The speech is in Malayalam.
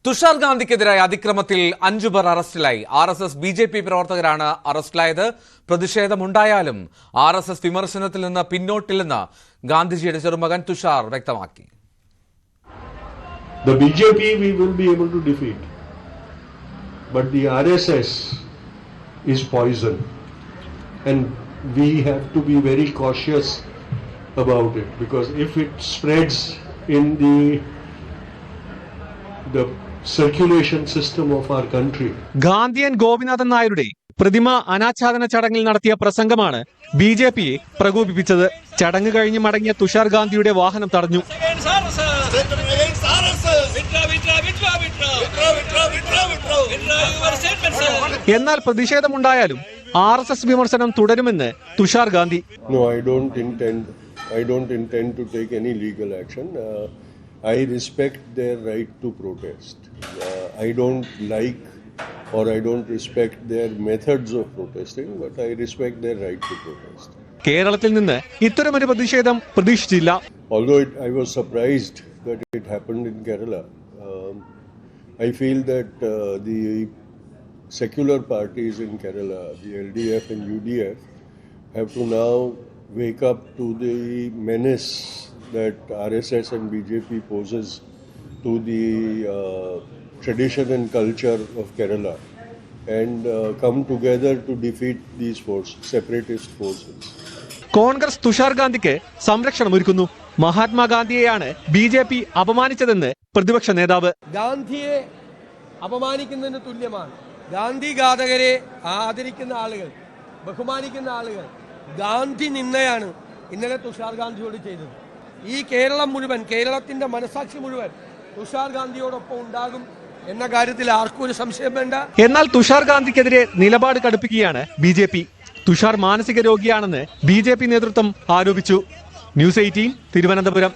തുഷാർ ഗാന്ധിക്കെതിരായ അതിക്രമത്തിൽ 5 പേർ അറസ്റ്റിലായി. RSS BJP പ്രവർത്തകരാണ് അറസ്റ്റിലായത്. പ്രതിഷേധമുണ്ടായാലും RSS വിമർശനത്തിൽ നിന്ന് പിന്നോട്ടില്ലെന്ന് ഗാന്ധിജിയുടെ ചെറുമകൻ തുഷാർ വ്യക്തമാക്കി. The BJP we will be able to defeat, but the RSS is poison, and we have to be very cautious about it, because if it spreads in the circulation system of our country. Gandhian Gopinathan നായരുടെ പ്രതിമ അനാച്ഛാദന ചടങ്ങിൽ നടത്തിയ പ്രസംഗമാണ് BJPയെ പ്രകോപിപ്പിച്ചത്. ചടങ്ങ് കഴിഞ്ഞ് മടങ്ങിയ തുഷാർ ഗാന്ധിയുടെ വാഹനം തടഞ്ഞു. എന്നാൽ പ്രതിഷേധമുണ്ടായാലും RSS വിമർശനം തുടരുമെന്ന് Tushar Gandhi. No, I don't intend to take any legal action. I respect their right to protest. I don't like or I don't respect their methods of protesting, but I respect their right to protest. കേരളത്തിൽ നിന്ന് ഇത്തരമൊരു പ്രതിഷേധം പ്രതീക്ഷിച്ചില്ല. Although I was surprised that it happened in Kerala, I feel that the secular parties in Kerala, the LDF and UDF, have to now wake up to the menace that RSS and BJP poses to the tradition and culture of Kerala, and come together to defeat these separatist forces. Congress Tushar ഗാന്ധിക്ക് സംരക്ഷണം ഒരുക്കുന്നു. മഹാത്മാഗാന്ധിയെയാണ് BJP അപമാനിച്ചതെന്ന് പ്രതിപക്ഷ നേതാവ്. ഗാന്ധിയെ അപമാനിക്കുന്നതിന് തുല്യമാണ്. ഗാന്ധി ഘാതകരെ ആദരിക്കുന്ന ആളുകൾ, ബഹുമാനിക്കുന്ന ആളുകൾ ഗാന്ധി നിന്നയാണ് ഇന്നലെ തുഷാർ ഗാന്ധിയോട് ചെയ്തത്. ഈ കേരളം മുഴുവൻ, കേരളത്തിന്റെ മനസാക്ഷി മുഴുവൻ തുഷാർ ഗാന്ധിയോടൊപ്പം ഉണ്ടാകും എന്ന കാര്യത്തിൽ ആർക്കും ഒരു സംശയം വേണ്ട. എന്നാൽ തുഷാർ ഗാന്ധിക്കെതിരെ നിലപാട് കടുപ്പിക്കുകയാണ് BJP. തുഷാർ മാനസിക രോഗിയാണെന്ന് BJP നേതൃത്വം ആരോപിച്ചു. News 18 തിരുവനന്തപുരം.